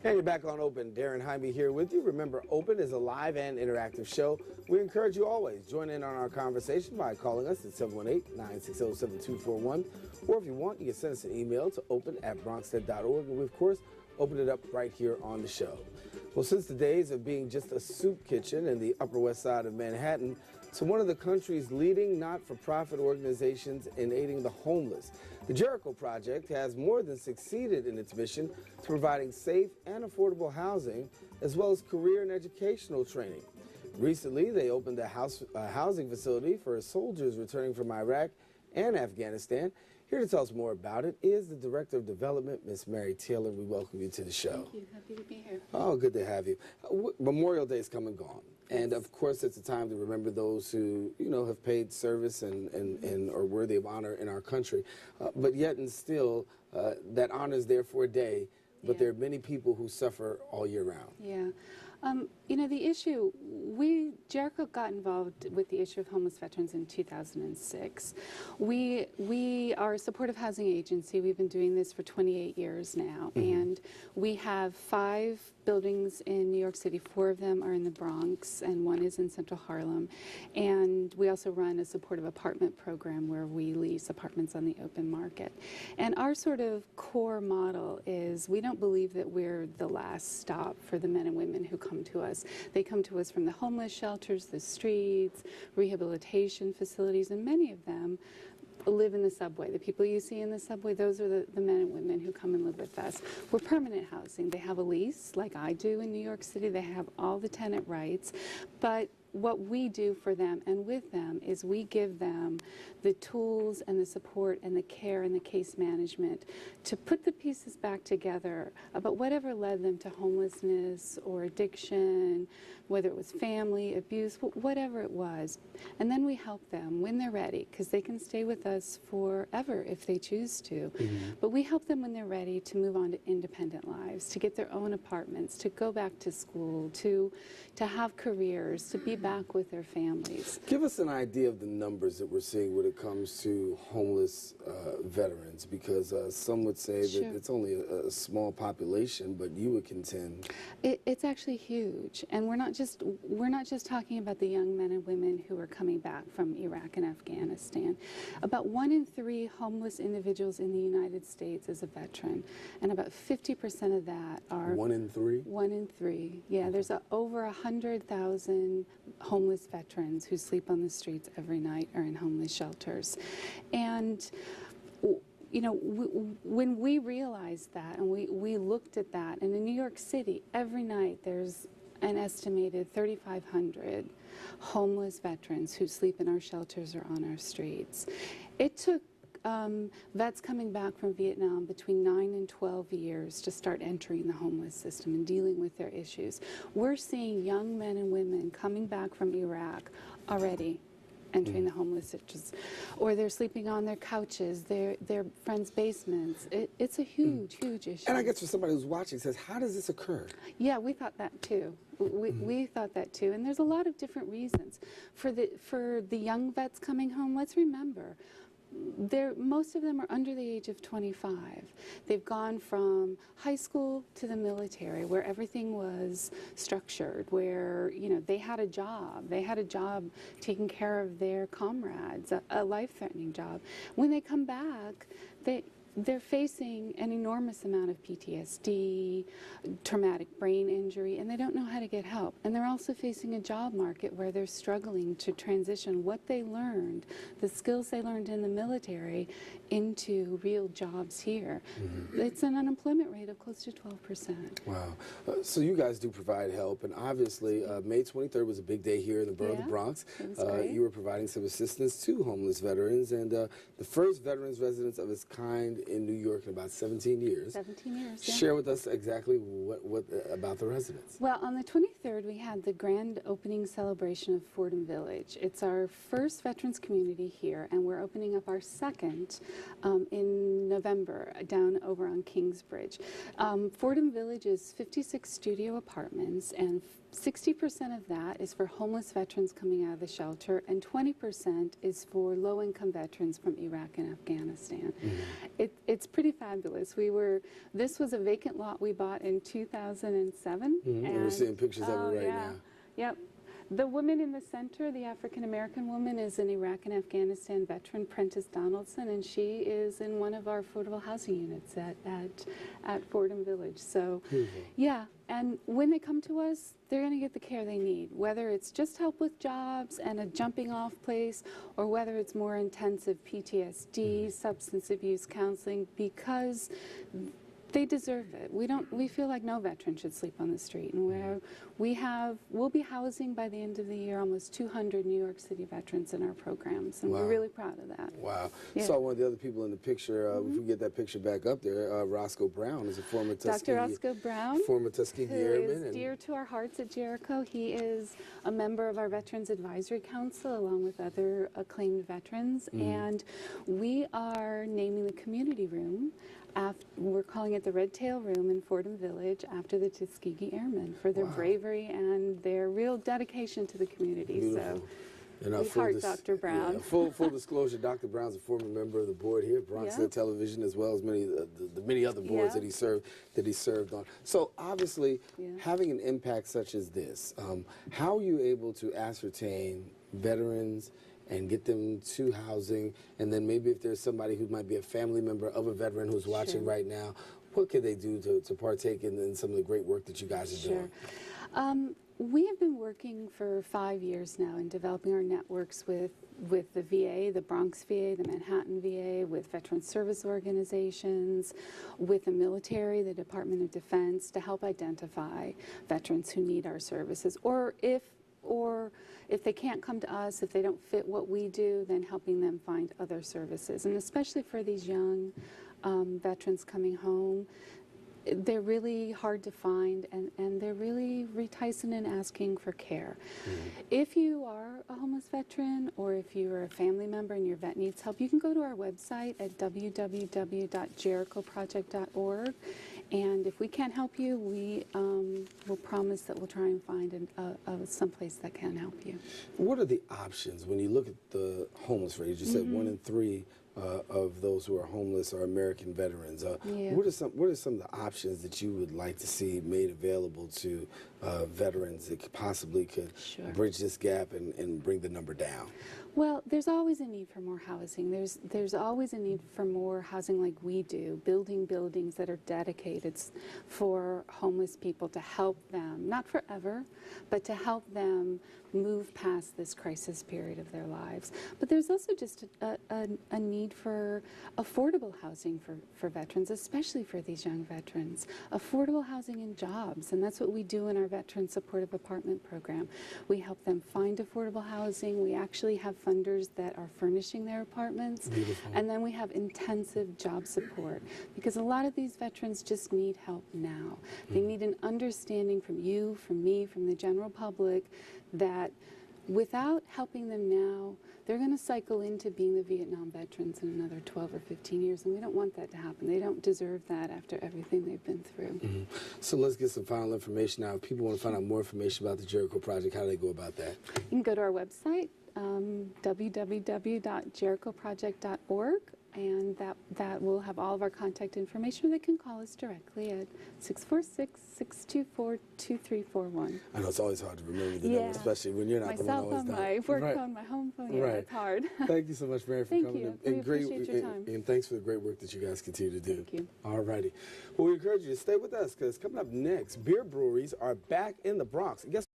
And you're back on Open. Darren Jaime here with you. Remember, Open is a live and interactive show. We encourage you always join in on our conversation by calling us at 718-960-7241. Or if you want, you can send us an email to open@bronxnet.org. And we, of course, open it up right here on the show. Well, since the days of being just a soup kitchen in the Upper West Side of Manhattan to one of the country's leading not-for-profit organizations in aiding the homeless, the Jericho Project has more than succeeded in its mission to providing safe and affordable housing, as well as career and educational training. Recently, they opened a housing facility for soldiers returning from Iraq and Afghanistan. Here to tell us more about it is the Director of Development, Miss Mary Taylor. We welcome you to the show. Thank you. Happy to be here. Oh, good to have you. Memorial Day is come and gone. And of course, it's a time to remember those who, have paid service and are worthy of honor in our country. But yet and still, that honor is there for a day. But there are many people who suffer all year round. Yeah. The issue, Jericho got involved with the issue of homeless veterans in 2006. We are a supportive housing agency. We've been doing this for 28 years now. And we have 5 buildings in New York City. 4 of them are in the Bronx, and 1 is in Central Harlem. And we also run a supportive apartment program where we lease apartments on the open market. And our sort of core model is we don't believe that we're the last stop for the men and women who come to us. They come to us from the homeless shelters, the streets, rehabilitation facilities, and many of them live in the subway. The people you see in the subway, those are the men and women who come and live with us. We're permanent housing. They have a lease, like I do in New York City. They have all the tenant rights. But what we do for them and with them is we give them the tools and the support and the care and the case management to put the pieces back together about whatever led them to homelessness or addiction, whether it was family, abuse, whatever it was. And then we help them when they're ready, because they can stay with us forever if they choose to. But we help them when they're ready to move on to independent lives, to get their own apartments, to go back to school, to have careers, to be back with their families. Give us an idea of the numbers that we're seeing when it comes to homeless veterans, because some would say that it's only a small population, but you would contend it's actually huge. And we're not just talking about the young men and women who are coming back from Iraq and Afghanistan. About 1 in 3 homeless individuals in the United States is a veteran, and about 50% of that are 1 in 3. 1 in 3. Yeah, there's over 100,000 homeless veterans who sleep on the streets every night or in homeless shelters. And when we realized that and we looked at that, and in New York City, every night there's an estimated 3,500 homeless veterans who sleep in our shelters or on our streets. It took vets coming back from Vietnam between 9 and 12 years to start entering the homeless system and dealing with their issues. We're seeing young men and women coming back from Iraq already entering the homeless situations, or they're sleeping on their couches, their friends' basements. It's a huge issue. And I guess for somebody who's watching says, how does this occur? Yeah, we thought that too. We thought that too, and there's a lot of different reasons. For the young vets coming home, let's remember, most of them are under the age of 25. They've gone from high school to the military, where everything was structured, where they had a job. They had a job taking care of their comrades, a life-threatening job. When they come back, they're facing an enormous amount of PTSD, traumatic brain injury, and they don't know how to get help. And they're also facing a job market where they're struggling to transition what they learned, the skills they learned in the military, into real jobs here. It's an unemployment rate of close to 12%. Wow. So you guys do provide help, and obviously May 23rd was a big day here in the borough of the Bronx. You were providing some assistance to homeless veterans, and the first veterans residence of its kind in New York in about 17 years. 17 years, yeah. Share with us exactly what about the residence. Well, on the 23rd, we had the grand opening celebration of Fordham Village. It's our first veterans community here, and we're opening up our second in November down over on Kingsbridge. Fordham Village is 56 studio apartments, and 60% of that is for homeless veterans coming out of the shelter, and 20% is for low-income veterans from Iraq and Afghanistan. it's pretty fabulous. This was a vacant lot we bought in 2007. And we're seeing pictures of it right now. Yep. The woman in the center, the African-American woman, is an Iraq and Afghanistan veteran, Prentice Donaldson, and she is in one of our affordable housing units at Fordham Village. So, yeah, and when they come to us, they're going to get the care they need, whether it's just help with jobs and a jumping off place, or whether it's more intensive PTSD, substance abuse counseling, because they deserve it. We feel like no veteran should sleep on the street, and we'll be housing by the end of the year almost 200 New York City veterans in our programs, and we're really proud of that. Wow. Yeah. Saw one of the other people in the picture. If we get that picture back up there, Roscoe Brown is a former Tuskegee. Dr. Roscoe Brown, former Tuskegee who Airman, is dear to our hearts at Jericho. He is a member of our Veterans Advisory Council, along with other acclaimed veterans, and we are naming the community room. We're calling it the Red Tail Room in Fordham Village after the Tuskegee Airmen for their bravery and their real dedication to the community. Beautiful. So, we heart Dr. Brown. Yeah, full disclosure, Dr. Brown's a former member of the board here at BronxNet Television, as well as the many other boards that he served on. So obviously, having an impact such as this, how are you able to ascertain veterans and get them to housing, and then maybe if there's somebody who might be a family member of a veteran who's watching right now, what could they do to partake in some of the great work that you guys are doing? We have been working for 5 years now in developing our networks with the VA, the Bronx VA, the Manhattan VA, with veteran service organizations, with the military, the Department of Defense, to help identify veterans who need our services, or if they can't come to us, if they don't fit what we do, then helping them find other services. And especially for these young veterans coming home, they're really hard to find, and they're really reticent in asking for care. If you are a homeless veteran, or if you are a family member and your vet needs help, you can go to our website at www.jerichoproject.org. And if we can't help you, we will promise that we'll try and find someplace that can help you. What are the options when you look at the homeless rate? You said 1 in 3 of those who are homeless are American veterans. What are some of the options that you would like to see made available to veterans that possibly could bridge this gap and bring the number down? Well, there's always a need for more housing. There's always a need for more housing like we do, building buildings that are dedicated for homeless people to help them, not forever, but to help them move past this crisis period of their lives. But there's also just a need for affordable housing for veterans, especially for these young veterans. Affordable housing and jobs, and that's what we do in our Veteran Supportive Apartment Program. We help them find affordable housing. We actually have funders that are furnishing their apartments. Beautiful. And then we have intensive job support, because a lot of these veterans just need help now. They need an understanding from you, from me, from the general public, that without helping them now, they're going to cycle into being the Vietnam veterans in another 12 or 15 years, and we don't want that to happen. They don't deserve that after everything they've been through. So let's get some final information now. If people want to find out more information about the Jericho Project, how do they go about that? You can go to our website, www.jerichoproject.org, and that will have all of our contact information. They can call us directly at 646-624-2341. I know it's always hard to remember the number, especially when you're not the one always down. My work phone, my home phone, it's hard. Thank you so much, Mary, for coming in. We appreciate your time. And thanks for the great work that you guys continue to do. Thank you. All righty. Well, we encourage you to stay with us, because coming up next, beer breweries are back in the Bronx. And guess